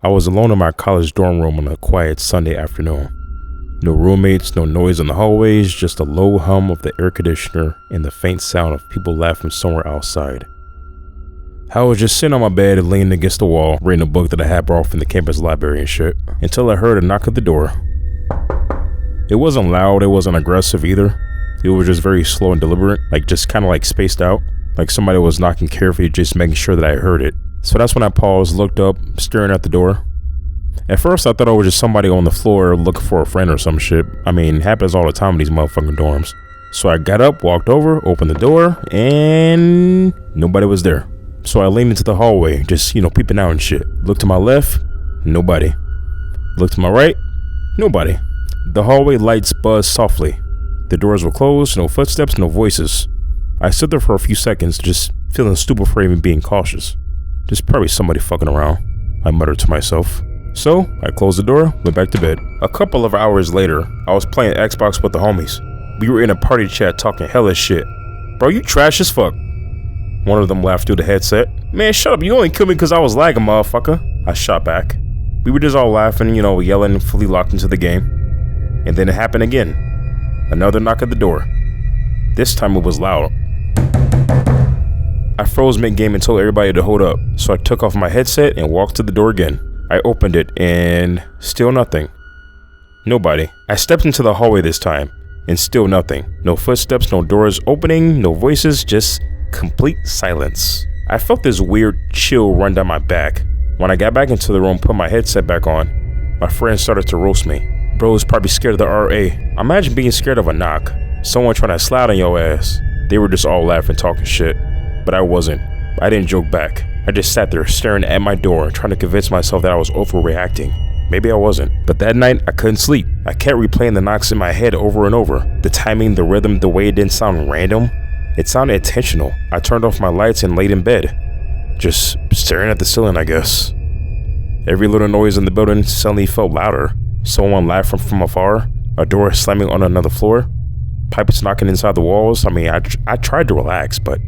I was alone in my college dorm room on a quiet Sunday afternoon. No roommates, no noise in the hallways, just a low hum of the air conditioner and the faint sound of people laughing somewhere outside. I was just sitting on my bed and leaning against the wall, reading a book that I had brought from the campus library and shit, until I heard a knock at the door. It wasn't loud, it wasn't aggressive either. It was just very slow and deliberate, like just kind of like spaced out, like somebody was knocking carefully, just making sure that I heard it. So that's when I paused, looked up, staring at the door. At first I thought it was just somebody on the floor looking for a friend or some shit. I mean, it happens all the time in these motherfucking dorms. So I got up, walked over, opened the door, and nobody was there. So I leaned into the hallway, just, peeping out and shit. Looked to my left, nobody. Looked to my right, nobody. The hallway lights buzzed softly. The doors were closed, no footsteps, no voices. I stood there for a few seconds, just feeling stupid for even being cautious. There's probably somebody fucking around, I muttered to myself. So I closed the door, went back to bed. A couple of hours later, I was playing Xbox with the homies. We were in a party chat talking hella shit. Bro, you trash as fuck. One of them laughed through the headset. Man, shut up, you only killed me because I was lagging, motherfucker. I shot back. We were just all laughing, yelling, fully locked into the game. And then it happened again. Another knock at the door. This time it was loud. I froze mid-game and told everybody to hold up, so I took off my headset and walked to the door again. I opened it and still nothing. Nobody. I stepped into the hallway this time and still nothing. No footsteps, no doors opening, no voices, just complete silence. I felt this weird chill run down my back. When I got back into the room, put my headset back on, my friend started to roast me. Bro was probably scared of the RA. Imagine being scared of a knock. Someone trying to slide on your ass. They were just all laughing, talking shit. But I wasn't. I didn't joke back. I just sat there staring at my door, trying to convince myself that I was overreacting. Maybe I wasn't. But that night, I couldn't sleep. I kept replaying the knocks in my head over and over. The timing, the rhythm, the way it didn't sound random. It sounded intentional. I turned off my lights and laid in bed. Just staring at the ceiling, I guess. Every little noise in the building suddenly felt louder. Someone laughed from afar. A door slamming on another floor. Pipes knocking inside the walls. I tried to relax, but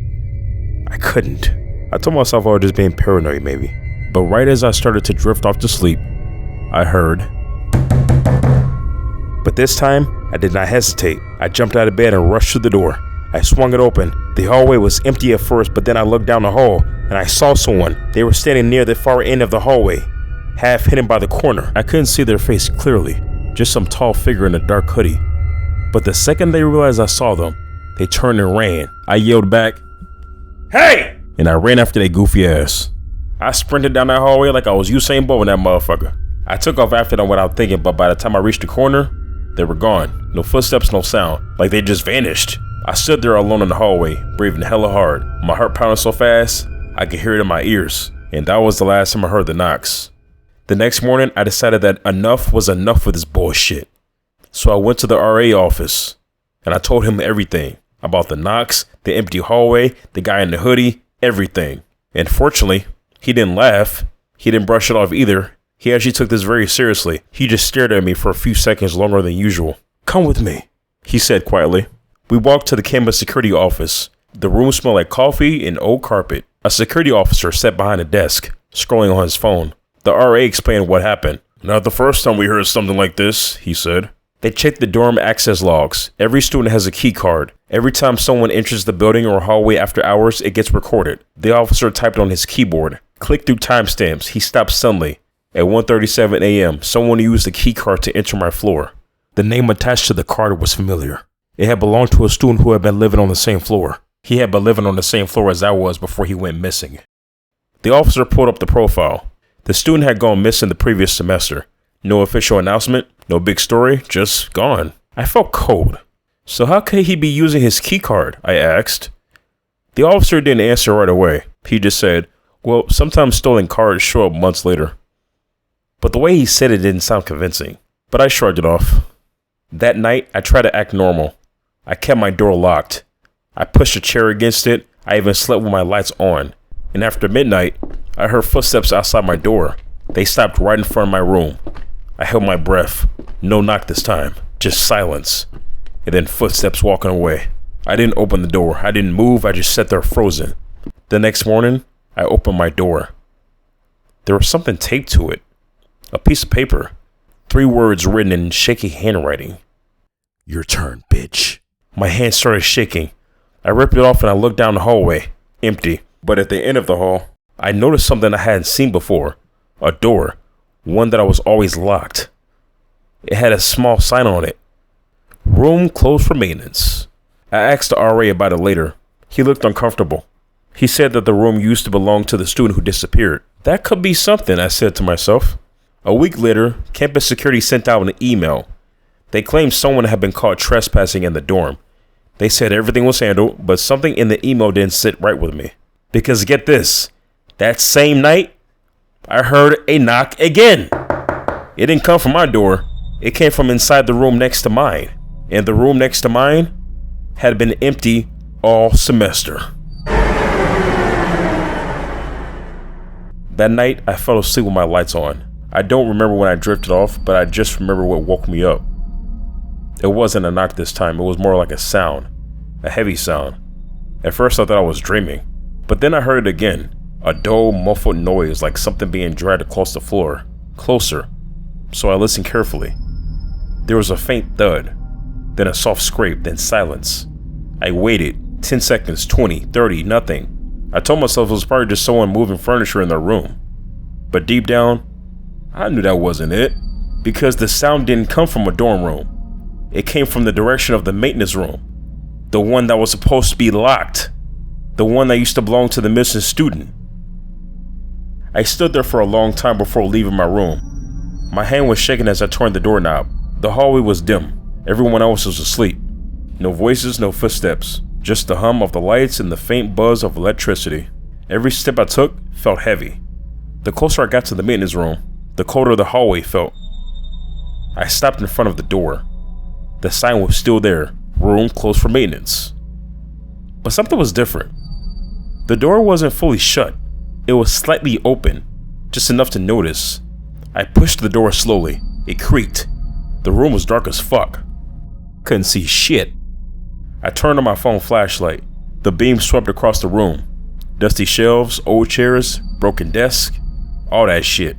I couldn't. I told myself I was just being paranoid maybe. But right as I started to drift off to sleep, I heard. But this time, I did not hesitate. I jumped out of bed and rushed to the door. I swung it open. The hallway was empty at first, but then I looked down the hall and I saw someone. They were standing near the far end of the hallway, half hidden by the corner. I couldn't see their face clearly, just some tall figure in a dark hoodie. But the second they realized I saw them, they turned and ran. I yelled back, "Hey!" And I ran after their goofy ass. I sprinted down that hallway like I was Usain Bolt in that motherfucker. I took off after them without thinking, but by the time I reached the corner, they were gone. No footsteps, no sound, like they just vanished. I stood there alone in the hallway, breathing hella hard. My heart pounding so fast, I could hear it in my ears. And that was the last time I heard the knocks. The next morning, I decided that enough was enough with this bullshit. So I went to the RA office, and I told him everything. About the knocks, the empty hallway, the guy in the hoodie, everything. And fortunately, he didn't laugh. He didn't brush it off either. He actually took this very seriously. He just stared at me for a few seconds longer than usual. "Come with me," he said quietly. We walked to the campus security office. The room smelled like coffee and old carpet. A security officer sat behind a desk, scrolling on his phone. The RA explained what happened. "Not the first time we heard something like this," he said. They checked the dorm access logs. Every student has a key card. Every time someone enters the building or hallway after hours, it gets recorded. The officer typed on his keyboard. Clicked through timestamps. He stopped suddenly. At 1:37 a.m., someone used the key card to enter my floor. The name attached to the card was familiar. It had belonged to a student who had been living on the same floor. He had been living on the same floor as I was before he went missing. The officer pulled up the profile. The student had gone missing the previous semester. No official announcement, no big story, just gone. I felt cold. "So how could he be using his key card?" I asked. The officer didn't answer right away. He just said, "Well, sometimes stolen cards show up months later." But the way he said it didn't sound convincing. But I shrugged it off. That night, I tried to act normal. I kept my door locked. I pushed a chair against it. I even slept with my lights on. And after midnight, I heard footsteps outside my door. They stopped right in front of my room. I held my breath. No knock this time, just silence. And then footsteps walking away. I didn't open the door. I didn't move. I just sat there frozen. The next morning, I opened my door. There was something taped to it. A piece of paper. 3 words written in shaky handwriting. Your turn, bitch. My hand started shaking. I ripped it off and I looked down the hallway. Empty. But at the end of the hall, I noticed something I hadn't seen before. A door. One that was always locked. It had a small sign on it. Room closed for maintenance. I asked the RA about it later. He looked uncomfortable. He said that the room used to belong to the student who disappeared. That could be something, I said to myself. A week later, campus security sent out an email. They claimed someone had been caught trespassing in the dorm. They said everything was handled, but something in the email didn't sit right with me. Because get this, that same night, I heard a knock again. It didn't come from my door. It came from inside the room next to mine. And the room next to mine had been empty all semester. That night, I fell asleep with my lights on. I don't remember when I drifted off, but I just remember what woke me up. It wasn't a knock this time, it was more like a sound. A heavy sound. At first I thought I was dreaming, but then I heard it again. A dull, muffled noise like something being dragged across the floor. Closer. So I listened carefully. There was a faint thud, then a soft scrape, then silence. I waited. 10 seconds, 20, 30, nothing. I told myself it was probably just someone moving furniture in their room. But deep down, I knew that wasn't it, because the sound didn't come from a dorm room. It came from the direction of the maintenance room. The one that was supposed to be locked. The one that used to belong to the missing student. I stood there for a long time before leaving my room. My hand was shaking as I turned the doorknob. The hallway was dim. Everyone else was asleep. No voices, no footsteps. Just the hum of the lights and the faint buzz of electricity. Every step I took felt heavy. The closer I got to the maintenance room, the colder the hallway felt. I stopped in front of the door. The sign was still there. Room closed for maintenance. But something was different. The door wasn't fully shut. It was slightly open, just enough to notice. I pushed the door slowly. It creaked. The room was dark as fuck. Couldn't see shit. I turned on my phone flashlight. The beam swept across the room. Dusty shelves, old chairs, broken desk, all that shit.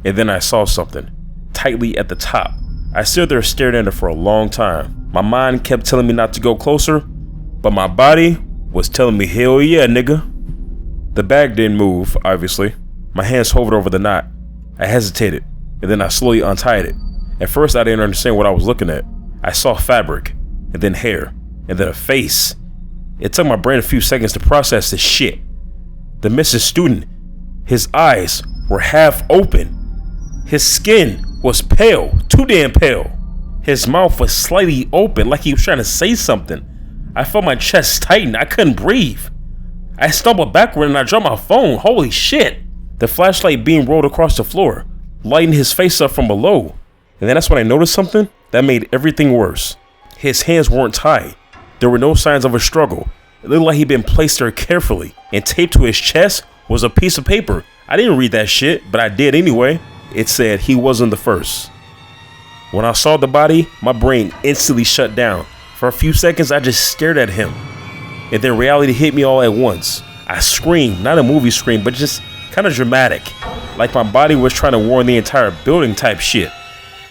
And then I saw something, tightly at the top. I stood there staring at it for a long time. My mind kept telling me not to go closer, but my body was telling me hell yeah, nigga. The bag didn't move, obviously. My hands hovered over the knot. I hesitated, and then I slowly untied it. At first I didn't understand what I was looking at. I saw fabric, and then hair, and then a face. It took my brain a few seconds to process this shit. The missing student, his eyes were half open. His skin was pale, too damn pale. His mouth was slightly open, like he was trying to say something. I felt my chest tighten. I couldn't breathe. I stumbled backward and I dropped my phone. Holy shit. The flashlight beam rolled across the floor, lighting his face up from below. And then that's when I noticed something that made everything worse. His hands weren't tied. There were no signs of a struggle. It looked like he'd been placed there carefully, and taped to his chest was a piece of paper. I didn't read that shit, but I did anyway. It said he wasn't the first. When I saw the body, my brain instantly shut down. For a few seconds, I just stared at him. And then reality hit me all at once. I screamed, not a movie scream, but just kind of dramatic. Like my body was trying to warn the entire building type shit.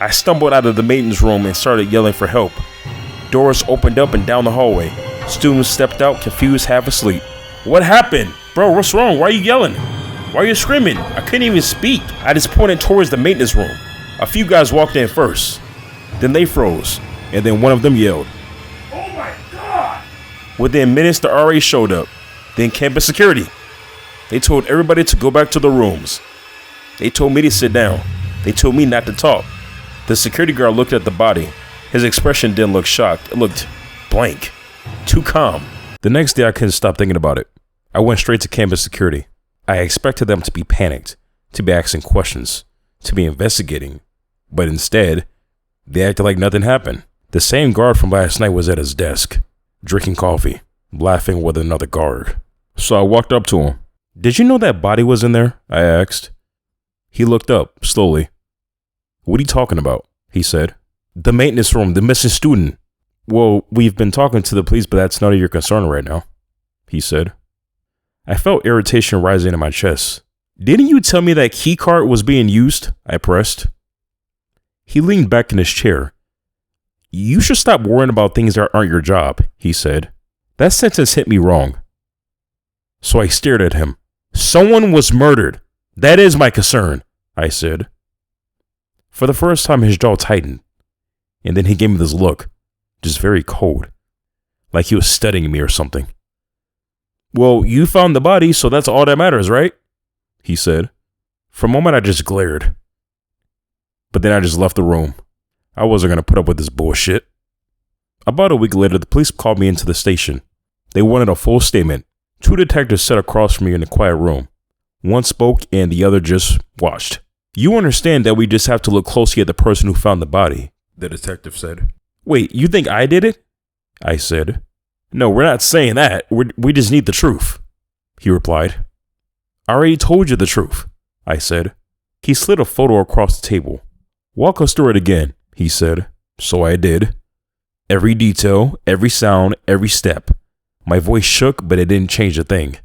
I stumbled out of the maintenance room and started yelling for help. Doors opened up and down the hallway. Students stepped out, confused, half asleep. What happened? Bro, what's wrong? Why are you yelling? Why are you screaming? I couldn't even speak. I just pointed towards the maintenance room. A few guys walked in first. Then they froze. And then one of them yelled, "Oh my God!" Within minutes, the RA showed up. Then campus security. They told everybody to go back to their rooms. They told me to sit down. They told me not to talk. The security guard looked at the body. His expression didn't look shocked. It looked blank. Too calm. The next day, I couldn't stop thinking about it. I went straight to campus security. I expected them to be panicked, to be asking questions, to be investigating. But instead, they acted like nothing happened. The same guard from last night was at his desk, drinking coffee, laughing with another guard. So I walked up to him. "Did you know that body was in there?" I asked. He looked up, slowly. "What are you talking about?" he said. "The maintenance room, the missing student." "Well, we've been talking to the police, but that's none of your concern right now," he said. I felt irritation rising in my chest. Didn't you tell me that key card was being used? I pressed. He leaned back in his chair. You should stop worrying about things that aren't your job, he said. That sentence hit me wrong. So I stared at him. Someone was murdered. That is my concern, I said. For the first time, his jaw tightened. And then he gave me this look, just very cold, like he was studying me or something. Well, you found the body, so that's all that matters, right? He said. For a moment, I just glared. But then I just left the room. I wasn't going to put up with this bullshit. About a week later, the police called me into the station. They wanted a full statement. 2 detectives sat across from me in a quiet room. One spoke and the other just watched. You understand that we just have to look closely at the person who found the body, the detective said. Wait, you think I did it? I said. No, we're not saying that. We just need the truth, he replied. I already told you the truth, I said. He slid a photo across the table. Walk us through it again, he said. So I did. Every detail, every sound, every step. My voice shook, but it didn't change a thing.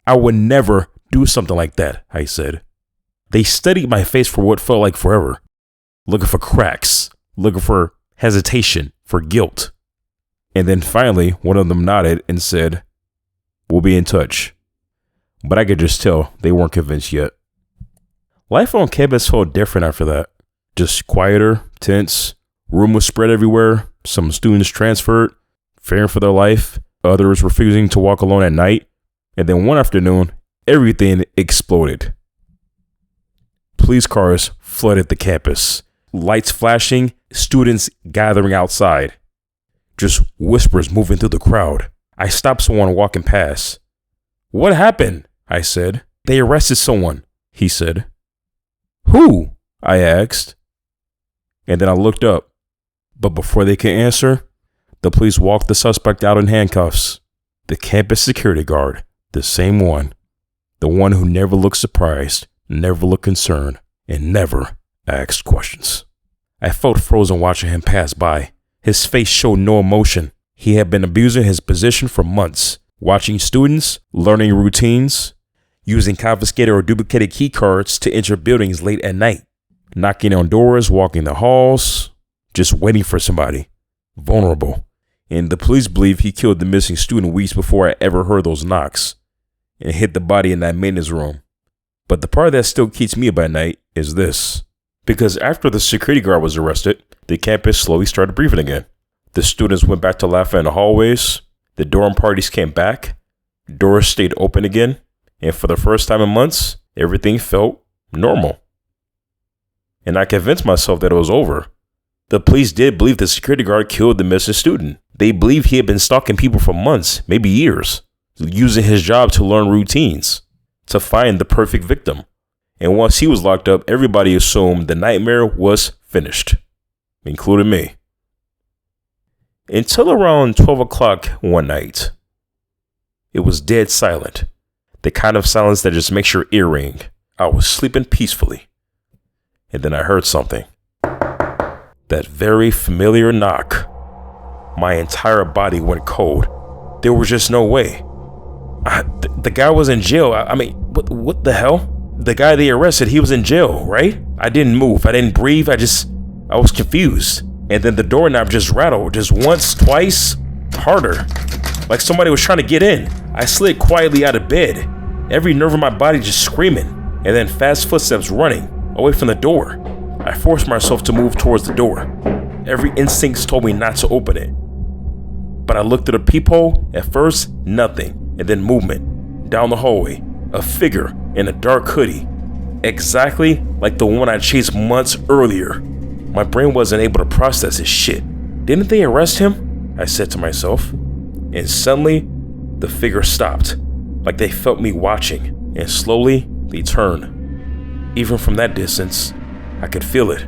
I would never do something like that, I said. They studied my face for what felt like forever, looking for cracks, looking for hesitation, for guilt. And then finally, one of them nodded and said, we'll be in touch. But I could just tell they weren't convinced yet. Life on campus felt different after that. Just quieter, tense. Rumors spread everywhere. Some students transferred, fearing for their life. Others refusing to walk alone at night. And then one afternoon, everything exploded. Police cars flooded the campus. Lights flashing, students gathering outside. Just whispers moving through the crowd. I stopped someone walking past. What happened? I said. They arrested someone, he said. Who? I asked. And then I looked up. But before they could answer, the police walked the suspect out in handcuffs. The campus security guard, the same one. The one who never looked surprised, never looked concerned, and never asked questions. I felt frozen watching him pass by. His face showed no emotion. He had been abusing his position for months, watching students, learning routines, using confiscated or duplicated key cards to enter buildings late at night, knocking on doors, walking the halls, just waiting for somebody, vulnerable. And the police believe he killed the missing student weeks before I ever heard those knocks and hid the body in that maintenance room. But the part that still keeps me up at night is this. Because after the security guard was arrested, the campus slowly started breathing again. The students went back to laughing in the hallways. The dorm parties came back. Doors stayed open again. And for the first time in months, everything felt normal. And I convinced myself that it was over. The police did believe the security guard killed the missing student. They believed he had been stalking people for months, maybe years, using his job to learn routines, to find the perfect victim. And once he was locked up, everybody assumed the nightmare was finished, including me. Until around 12 o'clock one night, it was dead silent. The kind of silence that just makes your ear ring. I was sleeping peacefully. And then I heard something. That very familiar knock. My entire body went cold. There was just no way. The guy was in jail. I mean, what the hell? The guy they arrested, he was in jail, right? I didn't move. I didn't breathe. I was confused. And then the doorknob just rattled, just once, twice, harder. Like somebody was trying to get in. I slid quietly out of bed, every nerve in my body just screaming, and then fast footsteps running away from the door. I forced myself to move towards the door. Every instinct told me not to open it. But I looked at a peephole. At first, nothing, and then movement. Down the hallway, a figure in a dark hoodie, exactly like the one I chased months earlier. My brain wasn't able to process this shit. Didn't they arrest him? I said to myself. And suddenly, the figure stopped, like they felt me watching, and slowly they turned. Even from that distance, I could feel it.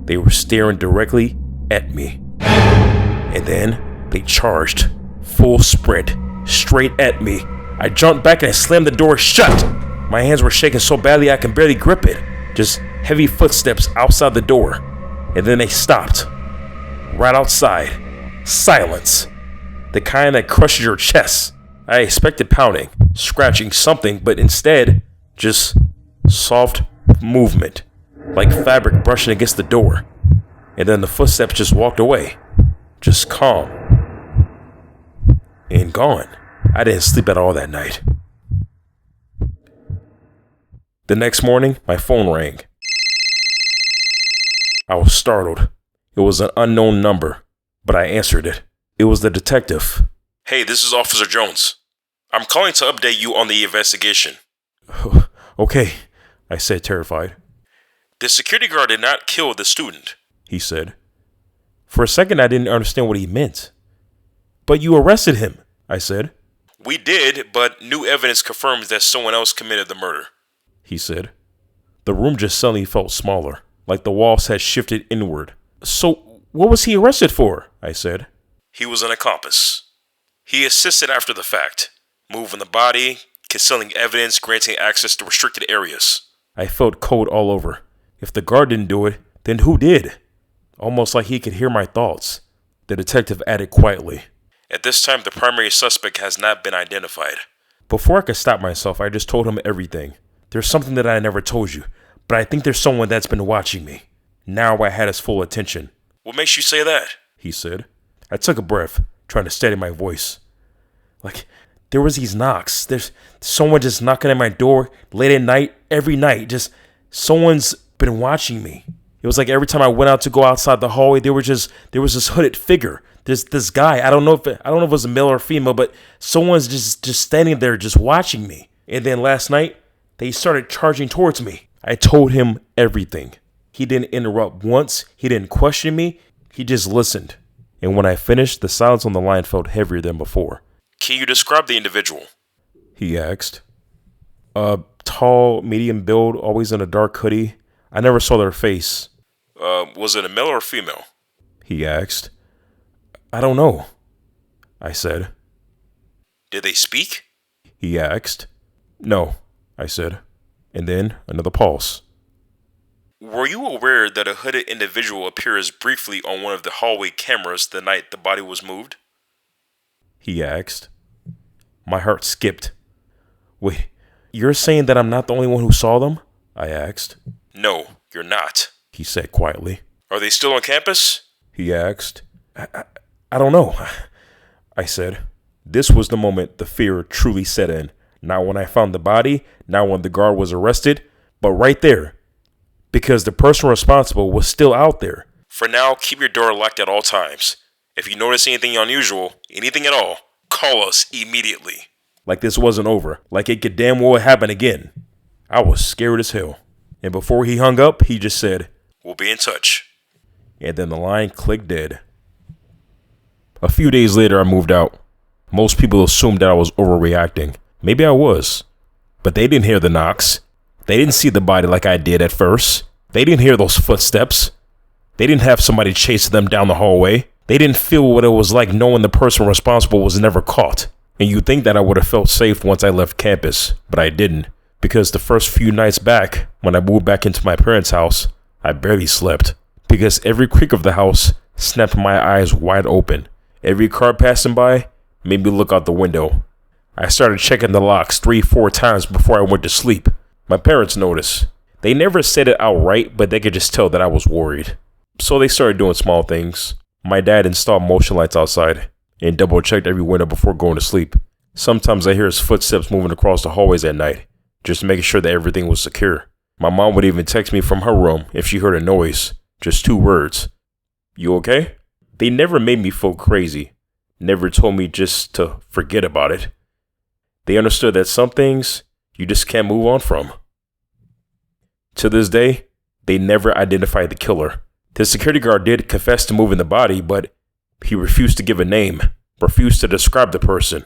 They were staring directly at me. And then they charged, full sprint, straight at me. I jumped back and I slammed the door shut. My hands were shaking so badly I could barely grip it. Just heavy footsteps outside the door. And then they stopped. Right outside. Silence. The kind that crushes your chest. I expected pounding, scratching, something, but instead, Just soft movement, like fabric brushing against the door. And then the footsteps just walked away. Just calm. And gone. I didn't sleep at all that night. The next morning, my phone rang. I was startled. It was an unknown number, but I answered it. It was the detective. Hey, this is Officer Jones. I'm calling to update you on the investigation. Okay, I said, terrified. The security guard did not kill the student, he said. For a second, I didn't understand what he meant. But you arrested him, I said. We did, but new evidence confirms that someone else committed the murder, he said. The room just suddenly felt smaller, like the walls had shifted inward. So, what was he arrested for? I said. He was an accomplice. He assisted after the fact, moving the body, concealing evidence, granting access to restricted areas. I felt cold all over. If the guard didn't do it, then who did? Almost like he could hear my thoughts. The detective added quietly. At this time, the primary suspect has not been identified. Before I could stop myself, I just told him everything. There's something that I never told you, but I think there's someone that's been watching me. Now I had his full attention. What makes you say that? He said. I took a breath, trying to steady my voice. Like, there was these knocks. There's someone just knocking at my door late at night, every night. Just someone's been watching me. It was like every time I went out to go outside the hallway, there was this hooded figure. There's this guy. I don't know if it was a male or female, but someone's just standing there, just watching me. And then last night, they started charging towards me. I told him everything. He didn't interrupt once. He didn't question me. He just listened. And when I finished, the silence on the line felt heavier than before. Can you describe the individual? He asked. Tall, medium build, always in a dark hoodie. I never saw their face. Was it a male or female? He asked. I don't know, I said. Did they speak? He asked. No, I said. And then another pause. Were you aware that a hooded individual appears briefly on one of the hallway cameras the night the body was moved? He asked. My heart skipped. Wait, you're saying that I'm not the only one who saw them? I asked. No, you're not, he said quietly. Are they still on campus? He asked. I don't know, I said. This was the moment the fear truly set in. Not when I found the body, not when the guard was arrested, but right there. Because the person responsible was still out there. For now, keep your door locked at all times. If you notice anything unusual, anything at all, call us immediately. Like this wasn't over. Like it could damn well happen again. I was scared as hell. And before he hung up, he just said, "We'll be in touch." And then the line clicked dead. A few days later, I moved out. Most people assumed that I was overreacting. Maybe I was. But they didn't hear the knocks. They didn't see the body like I did at first. They didn't hear those footsteps. They didn't have somebody chasing them down the hallway. They didn't feel what it was like knowing the person responsible was never caught. And you'd think that I would have felt safe once I left campus, but I didn't. Because the first few nights back, when I moved back into my parents' house, I barely slept. Because every creak of the house snapped my eyes wide open. Every car passing by made me look out the window. I started checking the locks 3-4 times before I went to sleep. My parents noticed. They never said it outright, but they could just tell that I was worried. So they started doing small things. My dad installed motion lights outside and double-checked every window before going to sleep. Sometimes I hear his footsteps moving across the hallways at night, just making sure that everything was secure. My mom would even text me from her room if she heard a noise. Just 2 words. You okay? They never made me feel crazy. Never told me just to forget about it. They understood that some things you just can't move on from. To this day, they never identified the killer. The security guard did confess to moving the body, but he refused to give a name, refused to describe the person.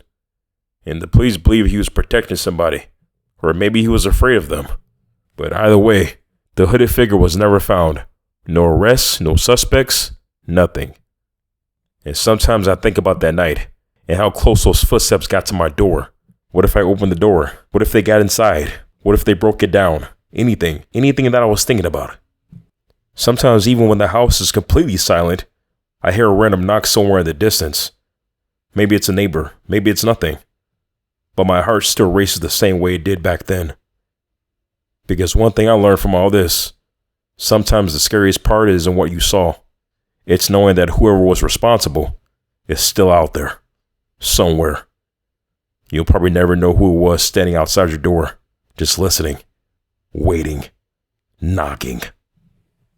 And the police believe he was protecting somebody, or maybe he was afraid of them. But either way, the hooded figure was never found. No arrests, no suspects, nothing. And sometimes I think about that night and how close those footsteps got to my door. What if I opened the door? What if they got inside? What if they broke it down? Anything that I was thinking about. Sometimes even when the house is completely silent, I hear a random knock somewhere in the distance. Maybe it's a neighbor, maybe it's nothing. But my heart still races the same way it did back then. Because one thing I learned from all this, sometimes the scariest part isn't what you saw. It's knowing that whoever was responsible is still out there, somewhere. You'll probably never know who it was standing outside your door, just listening, waiting, knocking.